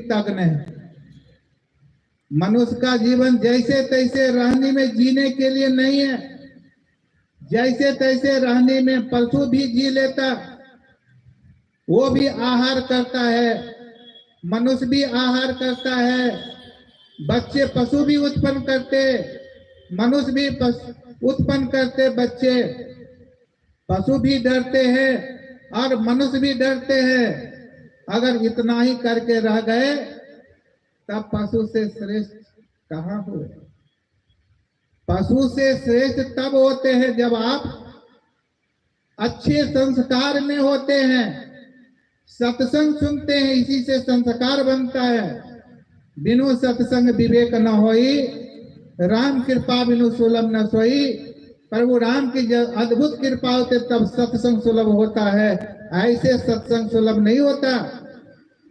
तक नहीं। मनुष्य का जीवन जैसे तैसे रहने में जीने के लिए नहीं है। जैसे तैसे रहने में पशु भी जी लेता, वो भी आहार करता है, मनुष्य भी आहार करता है, बच्चे पशु भी उत्पन्न करते, मनुष्य भी उत्पन्न करते बच्चे, पशु भी डरते हैं और मनुष्य भी डरते हैं। अगर इतना ही करके रह गए तब पशु से श्रेष्ठ कहाँ हुए? पशु से श्रेष्ठ तब होते हैं जब आप अच्छे संस्कार में होते हैं, सत्संग सुनते हैं, इसी से संस्कार बनता है। बिनु सत्संग विवेक न होई, राम कृपा बिनु सुलभ न सोई। प्रभु राम की जब अद्भुत कृपा होते तब सत्संग सुलभ होता है, ऐसे सत्संग सुलभ नहीं होता।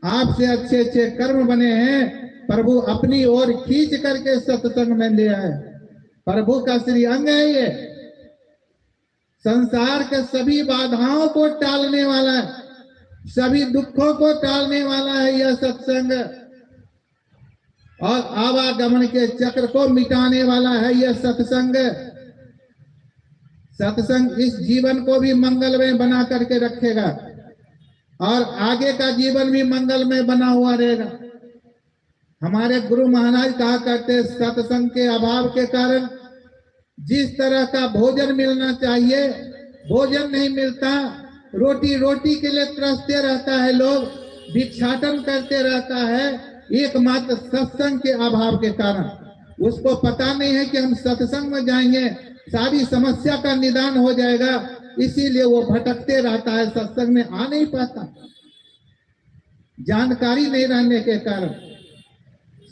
आपसे अच्छे अच्छे कर्म बने हैं, प्रभु अपनी ओर खींच करके सत्संग में ले आए। प्रभु का श्री अंग है ये, संसार के सभी बाधाओं को टालने वाला है, सभी दुखों को टालने वाला है यह सत्संग, और आवागमन के चक्र को मिटाने वाला है यह सत्संग। सत्संग इस जीवन को भी मंगलमय बना करके रखेगा और आगे का जीवन भी मंगलमय बना हुआ रहेगा। हमारे गुरु महाराज कहा करते, सत्संग के अभाव के कारण जिस तरह का भोजन मिलना चाहिए भोजन नहीं मिलता। रोटी रोटी के लिए तरसते रहता है, लोग भिक्षाटन करते रहता है, एकमात्र सत्संग के अभाव के कारण। उसको पता नहीं है कि हम सत्संग में जाएंगे सारी समस्या का निदान हो जाएगा, इसीलिए वो भटकते रहता है, सत्संग में आ नहीं पाता, जानकारी नहीं रहने के कारण।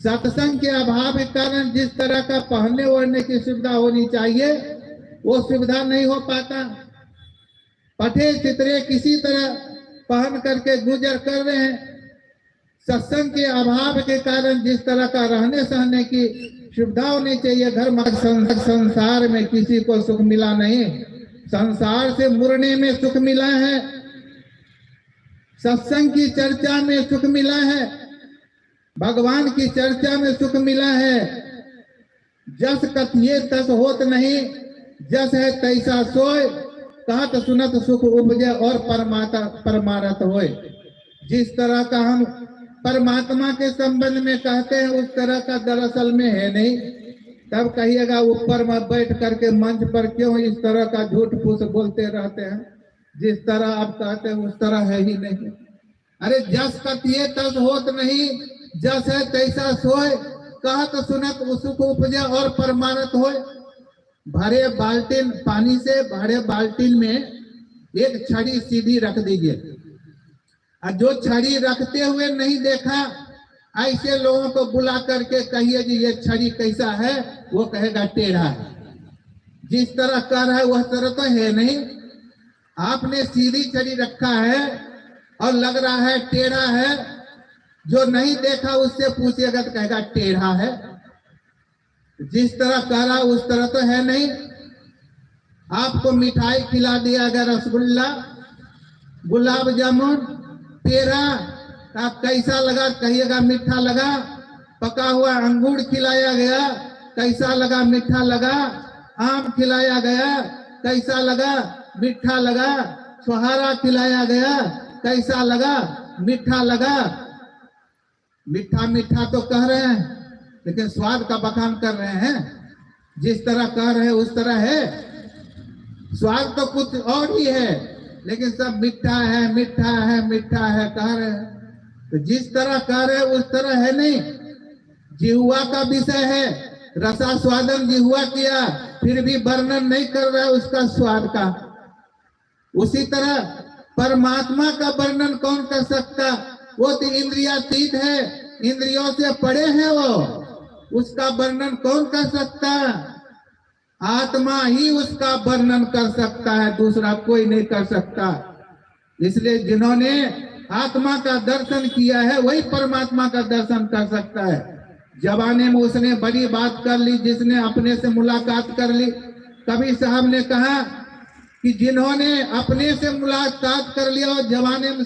सत्संग के अभाव के कारण जिस तरह का पहनने ओढ़ने की सुविधा होनी चाहिए वो सुविधा नहीं हो पाता। पठे चित्रे किसी तरह पहन करके गुजर कर रहे हैं। सत्संग के अभाव के कारण जिस तरह का रहने सहने की सुविधा होनी चाहिए घर में, संसार में किसी को सुख मिला नहीं। संसार से मुड़ने में सुख मिला है, सत्संग की चर्चा में सुख मिला है, भगवान की चर्चा में सुख मिला है। जस कथिए तस होत नहीं, जस है तैसा सोय, कहत सुनत सुख उपजे और परमारथ होय। जिस तरह का हम परमात्मा के संबंध में कहते हैं उस तरह का दरअसल में है नहीं। तब कहिएगा ऊपर में बैठ करके मंच पर क्यों इस तरह का झूठ फूस बोलते रहते हैं, जिस तरह आप कहते हैं उस तरह है ही नहीं। अरे जस कथिए तस होत नहीं, जस है तैसा सोय, कहत सुनत सुख उपजे और परमानत होय। भरे बाल्टीन पानी से भरे बाल्टीन में एक छड़ी सीधी रख दीजिए, और जो छड़ी रखते हुए नहीं देखा ऐसे लोगों को बुला करके कहिए कि ये छड़ी कैसा है, वो कहेगा टेढ़ा है। जिस तरह कर रहा है वह तरह तो है नहीं। आपने सीधी छड़ी रखा है और लग रहा है टेढ़ा है, जो नहीं देखा उससे पूछिएगा तो कहेगा टेढ़ा है। जिस तरह कह रहा उस तरह तो है नहीं। आपको मिठाई खिला दिया गया, रसगुल्ला, गुलाब जामुन, पेड़ा, आप कैसा लगा कहिएगा मीठा लगा। पका हुआ अंगूर खिलाया गया, कैसा लगा मीठा लगा। आम खिलाया गया, कैसा लगा मीठा लगा। छुहारा खिलाया गया, कैसा लगा मीठा लगा। मीठा मीठा तो कह रहे हैं लेकिन स्वाद का बखान कर रहे हैं। जिस तरह कह रहे हैं उस तरह है, स्वाद तो कुछ और ही है, लेकिन सब मीठा है मीठा है मीठा है कह रहे हैं। तो जिस तरह कह रहे हैं उस तरह है नहीं। जिह्वा का विषय है, रसा स्वादन जिह्वा किया, फिर भी वर्णन नहीं कर रहा है उसका स्वाद का। उसी तरह परमात्मा का वर्णन कौन कर सकता, वो तो इंद्रियातीत है, इंद्रियों से परे है वो, उसका वर्णन कौन कर सकता। आत्मा ही उसका वर्णन कर सकता है, दूसरा कोई नहीं कर सकता। इसलिए जिन्होंने आत्मा का दर्शन किया है वही परमात्मा का दर्शन कर सकता है। जवानी में उसने बड़ी बात कर ली, जिसने अपने से मुलाकात कर ली। कबीर साहब ने कहा कि जिन्होंने अपने से मुलाकात कर लिया और जवानी में